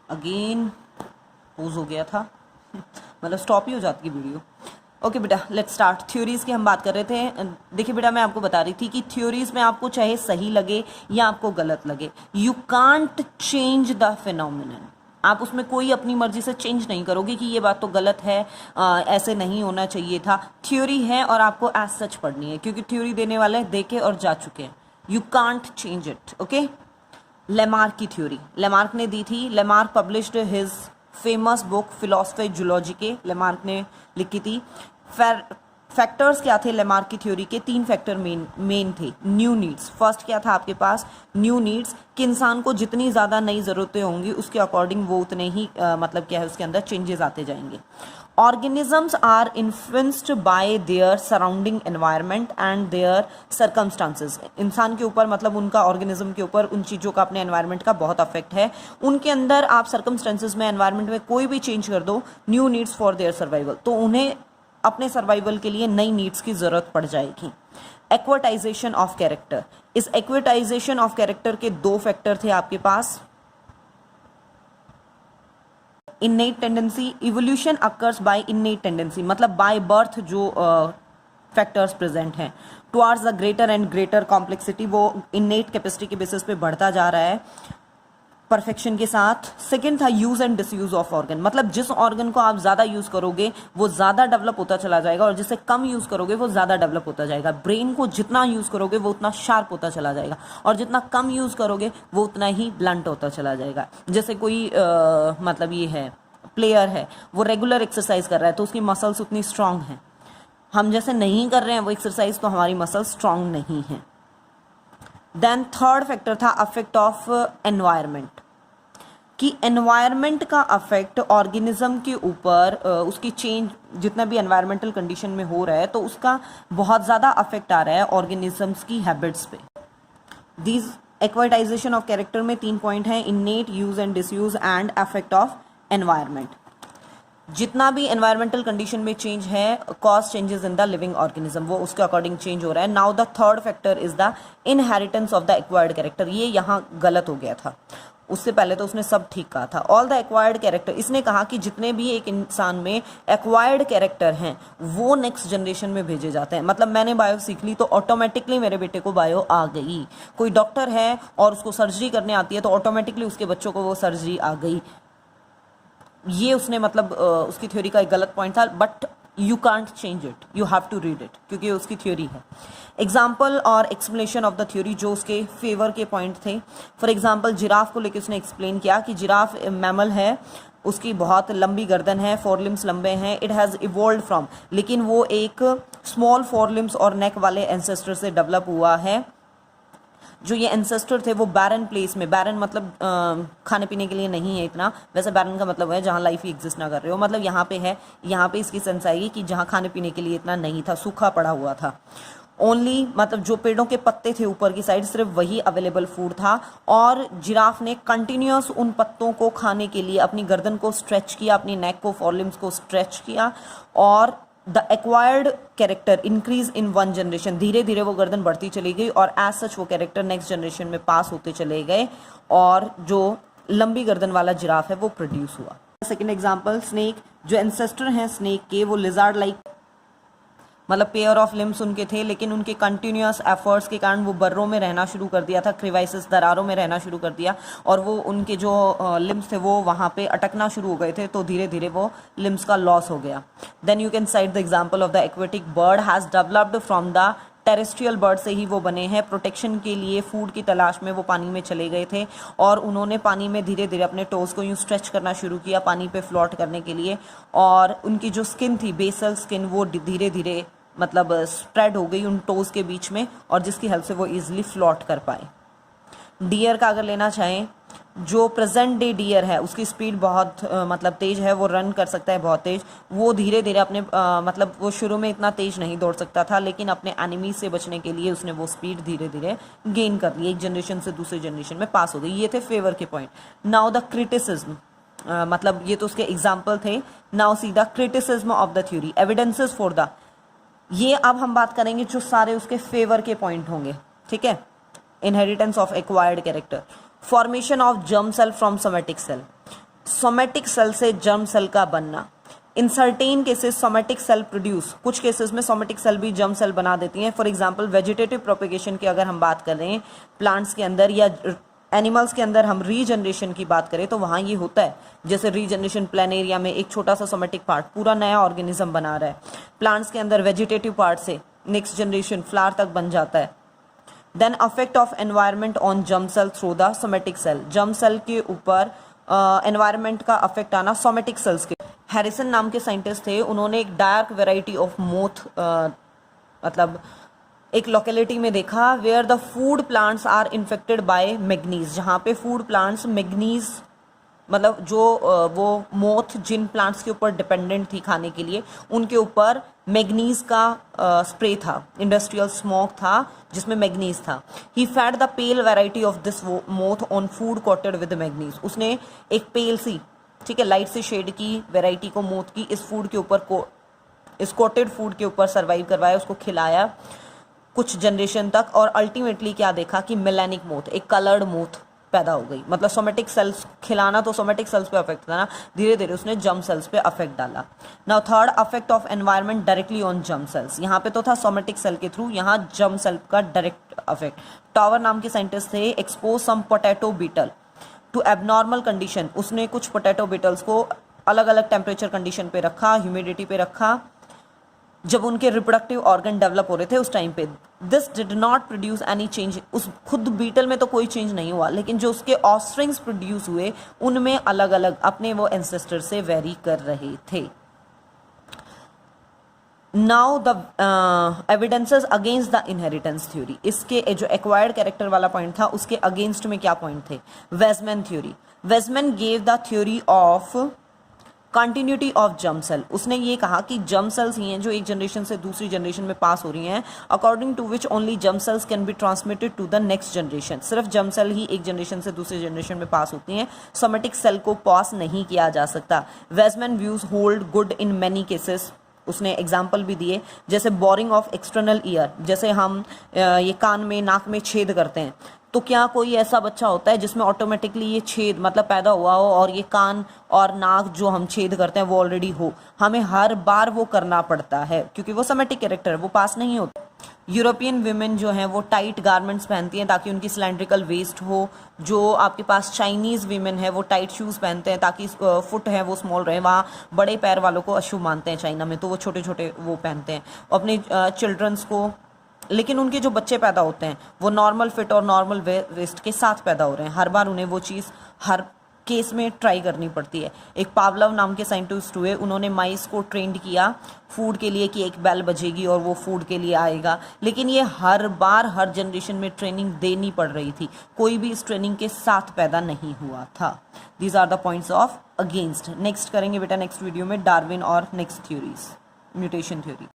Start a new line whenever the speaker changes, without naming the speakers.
Again pose हो गया था मतलब स्टॉप ही हो जाती है वीडियो। ओके बेटा, लेट्स स्टार्ट। थ्योरीज की हम बात कर रहे थे। देखिए बेटा, मैं आपको बता रही थी कि थ्योरीज में आपको चाहे सही लगे या आपको गलत लगे, you can't change the phenomenon. आप उसमें कोई अपनी मर्जी से चेंज नहीं करोगे कि ये बात तो गलत है, ऐसे नहीं होना चाहिए था। थ्योरी है और आपको एज सच पढ़नी है, क्योंकि थ्योरी देने वाले देखे और जा चुके हैं। You can't change it. Okay, Lamarck की थ्योरी लेमार्क ने दी थी। Lamarck published his famous book philosophie zoologique, Lamarck ने लिखी थी। फैक्टर्स क्या थे लेमार्क की थ्योरी के? 3 फैक्टर मेन थे। न्यू नीड्स, फर्स्ट क्या था आपके पास? न्यू नीड्स, कि इंसान को जितनी ज़्यादा नई ज़रूरतें होंगी उसके अकॉर्डिंग वो उतने ही मतलब क्या है उसके अंदर चेंजेस आते जाएंगे। Organisms are influenced by their surrounding environment and their circumstances. इंसान के ऊपर मतलब उनका ऑर्गेनिज्म के ऊपर उन चीज़ों का अपने एनवायरनमेंट का बहुत अफेक्ट है। उनके अंदर आप सर्कमस्टांसेस में एनवायरनमेंट में कोई भी चेंज कर दो, new needs for their survival, तो उन्हें अपने सर्वाइवल के लिए नई नीड्स की जरूरत पड़ जाएगी। एक्वाटाइजेशन ऑफ कैरेक्टर, इस एक्वाटाइजेशन ऑफ कैरेक्टर के 2 फैक्टर थे आपके पास। Innate tendency, evolution occurs by innate tendency, मतलब बाय बर्थ जो फैक्टर्स प्रेजेंट हैं towards the greater and greater complexity, वो इन्नेट कैपेसिटी के बेसिस पे बढ़ता जा रहा है परफेक्शन के साथ। सेकेंड था use and disuse of organ, मतलब जिस ऑर्गन को आप ज्यादा यूज करोगे वो ज्यादा डेवलप होता चला जाएगा और जिसे कम यूज करोगे वो ज्यादा डेवलप होता जाएगा। ब्रेन को जितना यूज करोगे वो उतना शार्प होता चला जाएगा और जितना कम यूज करोगे वो उतना ही ब्लंट होता चला जाएगा। जैसे कोई मतलब ये है प्लेयर है, वो रेगुलर एक्सरसाइज कर रहा है तो उसकी मसल्स उतनी स्ट्रांग हैं। हम जैसे नहीं कर रहे हैं वो एक्सरसाइज तो हमारी मसल्स स्ट्रांग नहीं है। देन थर्ड फैक्टर था अफेक्ट ऑफ एनवायरनमेंट, कि एनवायरनमेंट का अफेक्ट ऑर्गेनिज्म के ऊपर उसकी चेंज जितना भी एनवायरमेंटल कंडीशन में हो रहा है तो उसका बहुत ज़्यादा अफेक्ट आ रहा है ऑर्गेनिजम्स की हैबिट्स पे। दीज एक्वाटाइजेशन ऑफ कैरेक्टर में 3 पॉइंट हैं, innate, use and disuse and affect of environment. जितना भी एनवायरमेंटल कंडीशन में चेंज है, cause changes in the living organism, वो उसके अकॉर्डिंग चेंज हो रहा है। Now the third factor is the inheritance of the acquired character. ये यहाँ गलत हो गया था, उससे पहले तो उसने सब ठीक कहा था। ऑल द एक्वायर्ड कैरेक्टर, इसने कहा कि जितने भी एक इंसान में एक्वायर्ड कैरेक्टर हैं वो नेक्स्ट जनरेशन में भेजे जाते हैं। मतलब मैंने बायो सीख ली तो ऑटोमेटिकली मेरे बेटे को बायो आ गई। कोई डॉक्टर है और उसको सर्जरी करने आती है तो ऑटोमेटिकली उसके बच्चों को वो सर्जरी आ गई। ये उसने मतलब उसकी थ्योरी का एक गलत पॉइंट था, but you can't change it, you have to read it, क्योंकि उसकी थ्योरी है। एग्जाम्पल और एक्सप्लेनेशन ऑफ द थ्योरी जो उसके फेवर के पॉइंट थे। फॉर एग्जाम्पल जिराफ को लेकर उसने एक्सप्लेन किया कि जिराफ मैमल है, उसकी बहुत लंबी गर्दन है, 4 लिम्स लंबे हैं, इट हैज़ इवॉल्व फ्रॉम, लेकिन वो एक स्मॉल 4 लिम्स और नेक वाले एंसेस्टर से डेवलप हुआ है। जो ये एंसेस्टर थे वो बैरन प्लेस में, बैरन मतलब खाने पीने के लिए नहीं है इतना, वैसे बैरन का मतलब है जहाँ लाइफ ही एग्जिस्ट ना कर रहे हो, मतलब यहाँ पे है, यहाँ पे इसकी सेंस आएगी कि जहाँ खाने पीने के लिए इतना नहीं था, सूखा पड़ा हुआ था। ओनली मतलब जो पेड़ों के पत्ते थे ऊपर की साइड सिर्फ वही अवेलेबल फूड था और जिराफ ने कंटिन्यूस उन पत्तों को खाने के लिए अपनी गर्दन को स्ट्रेच किया, अपनी नेक को, 4 लिम्स को स्ट्रेच किया और the acquired character increase in 1 generation, धीरे धीरे वो गर्दन बढ़ती चली गई और एज सच वो कैरेक्टर नेक्स्ट जनरेशन में पास होते चले गए और जो लंबी गर्दन वाला जिराफ है वो प्रोड्यूस हुआ। सेकेंड एग्जाम्पल स्नेक, जो एंसेस्टर हैं स्नेक के वो लिजार्ड लाइक, मतलब पेयर ऑफ लिम्स उनके थे, लेकिन उनके कंटिन्यूस एफर्ट्स के कारण वो बर्रों में रहना शुरू कर दिया था, क्रिवाइसिस दरारों में रहना शुरू कर दिया और वो उनके जो लिम्स थे वो वहाँ पे अटकना शुरू हो गए थे, तो धीरे धीरे वो लिम्स का लॉस हो गया। Then you can cite the example of the aquatic bird has developed from the terrestrial bird से ही वो बने हैं। प्रोटेक्शन के लिए फूड की तलाश में वो पानी में चले गए थे और उन्होंने पानी में धीरे धीरे अपने टोज को यूँ स्ट्रेच करना शुरू किया पानी पे फ्लोट करने के लिए और उनकी जो स्किन थी, बेसल स्किन, वो धीरे धीरे मतलब स्प्रेड हो गई उन टोज के बीच में और जिसकी हेल्प से वो इजीली फ्लोट कर पाए। डियर का अगर लेना चाहें, जो प्रेजेंट डे डियर है उसकी स्पीड बहुत मतलब तेज है, वो रन कर सकता है बहुत तेज, वो धीरे धीरे अपने मतलब वो शुरू में इतना तेज नहीं दौड़ सकता था लेकिन अपने एनिमी से बचने के लिए उसने वो स्पीड धीरे धीरे गेन कर ली, एक जनरेशन से दूसरे जनरेशन में पास हो गई। ये थे फेवर के पॉइंट। नाउ द क्रिटिसिज्म, मतलब ये तो उसके एग्जाम्पल थे। Now see the criticism of the theory, evidences for the, ये अब हम बात करेंगे जो सारे उसके फेवर के पॉइंट होंगे, ठीक है। Inheritance of acquired character, formation of germ cell from somatic cell, somatic cell से जर्म सेल का बनना। In certain cases somatic cell produce, कुछ केसेस में सोमेटिक सेल भी जर्म सेल बना देती हैं। फॉर एग्जांपल वेजिटेटिव प्रोपेगेशन की अगर हम बात कर रहे हैं प्लांट्स के अंदर या एनिमल्स के अंदर, हम रीजनरेशन की बात करें तो वहाँ ये होता है, जैसे रीजनरेशन प्लेनेरिया में एक छोटा सा सोमेटिक पार्ट पूरा नया ऑर्गेनिज्म बना रहा है। प्लांट्स के अंदर वेजिटेटिव पार्ट से नेक्स्ट जनरेशन फ्लावर तक बन जाता है। Then affect of environment on germ cell through the somatic cell, germ cell के ऊपर एनवायरनमेंट का अफेक्ट आना सोमेटिक सेल्स के। हैरिसन नाम के साइंटिस्ट थे, उन्होंने एक डार्क वेराइटी ऑफ मोथ मतलब एक लोकेलिटी में देखा where the food plants are infected by manganese, जहाँ पे फूड प्लांट्स मैग्नीज मतलब जो वो मोथ जिन प्लांट्स के ऊपर डिपेंडेंट थी खाने के लिए, उनके ऊपर मैग्नीज का स्प्रे था, इंडस्ट्रियल स्मोक था जिसमें मैग्नीज था। He fed the pale variety of this moth on food coated with manganese, उसने एक पेल सी, ठीक है, लाइट से शेड की वेराइटी को मोथ की इस फूड के ऊपर इस कोटेड फूड के ऊपर सर्वाइव करवाया, उसको खिलाया कुछ जनरेशन तक, और अल्टीमेटली क्या देखा कि मेलानिक मोथ, एक कलर्ड मोथ पैदा हो गई। मतलब सोमेटिक सेल्स खिलाना तो सोमेटिक सेल्स पे अफेक्ट था ना, धीरे धीरे उसने जर्म सेल्स पे अफेक्ट डाला। Now third, affect of environment directly on germ cells, यहाँ पे तो था सोमेटिक सेल के थ्रू, यहाँ जर्म सेल का डायरेक्ट अफेक्ट। टॉवर नाम के साइंटिस्ट थे, expose some potato beetle to abnormal condition, उसने कुछ पोटैटो बीटल्स को अलग अलग टेम्परेचर कंडीशन पे रखा, ह्यूमिडिटी पे रखा, जब उनके रिप्रोडक्टिव ऑर्गन डेवलप हो रहे थे उस टाइम पे। This did not produce any change, उस खुद बीटल में तो कोई चेंज नहीं हुआ, लेकिन जो उसके ऑफस्प्रिंग्स प्रोड्यूस हुए उनमें अलग अलग अपने वो एंसेस्टर से वेरी कर रहे थे। Now the evidences against the inheritance theory, इसके जो एक्वायर्ड कैरेक्टर वाला पॉइंट था उसके अगेंस्ट में क्या पॉइंट थे। Weismann theory, Weismann gave the theory of continuity of germ cell, उसने ये कहा कि जर्म सेल्स ही हैं जो एक जनरेशन से दूसरी जनरेशन में पास हो रही हैं, according to which only germ cells can be transmitted to the next generation, सिर्फ जर्म सेल ही एक जनरेशन से दूसरी जनरेशन में पास होती हैं, सोमेटिक सेल को पास नहीं किया जा सकता। Weismann views hold good in many cases, उसने एग्जाम्पल भी दिए, जैसे बोरिंग ऑफ एक्सटर्नल ईयर, जैसे हम ये कान में नाक में छेद करते हैं, तो क्या कोई ऐसा बच्चा होता है जिसमें ऑटोमेटिकली ये छेद मतलब पैदा हुआ हो और ये कान और नाक जो हम छेद करते हैं वो ऑलरेडी हो, हमें हर बार वो करना पड़ता है क्योंकि वो सोमेटिक कैरेक्टर है, वो पास नहीं होता। यूरोपियन विमेन जो हैं वो टाइट गारमेंट्स पहनती हैं ताकि उनकी सिलेंड्रिकल वेस्ट हो, जो आपके पास चाइनीज़ विमेन है वो टाइट शूज़ पहनते हैं ताकि फुट है वो स्मॉल रहे, वहाँ बड़े पैर वालों को अशुभ मानते हैं चाइना में, तो वो छोटे छोटे वो पहनते हैं अपने चिल्ड्रंस को, लेकिन उनके जो बच्चे पैदा होते हैं वो नॉर्मल फिट और नॉर्मल वेस्ट के साथ पैदा हो रहे हैं, हर बार उन्हें वो चीज़ हर केस में ट्राई करनी पड़ती है। एक पावलव नाम के साइंटिस्ट हुए, उन्होंने माइस को ट्रेंड किया फूड के लिए कि एक बेल बजेगी और वो फूड के लिए आएगा, लेकिन ये हर बार हर जनरेशन में ट्रेनिंग देनी पड़ रही थी, कोई भी इस ट्रेनिंग के साथ पैदा नहीं हुआ था। These are the points of against. Next करेंगे बेटा नेक्स्ट वीडियो में डार्विन और नेक्स्ट थ्योरीज, म्यूटेशन थ्योरी।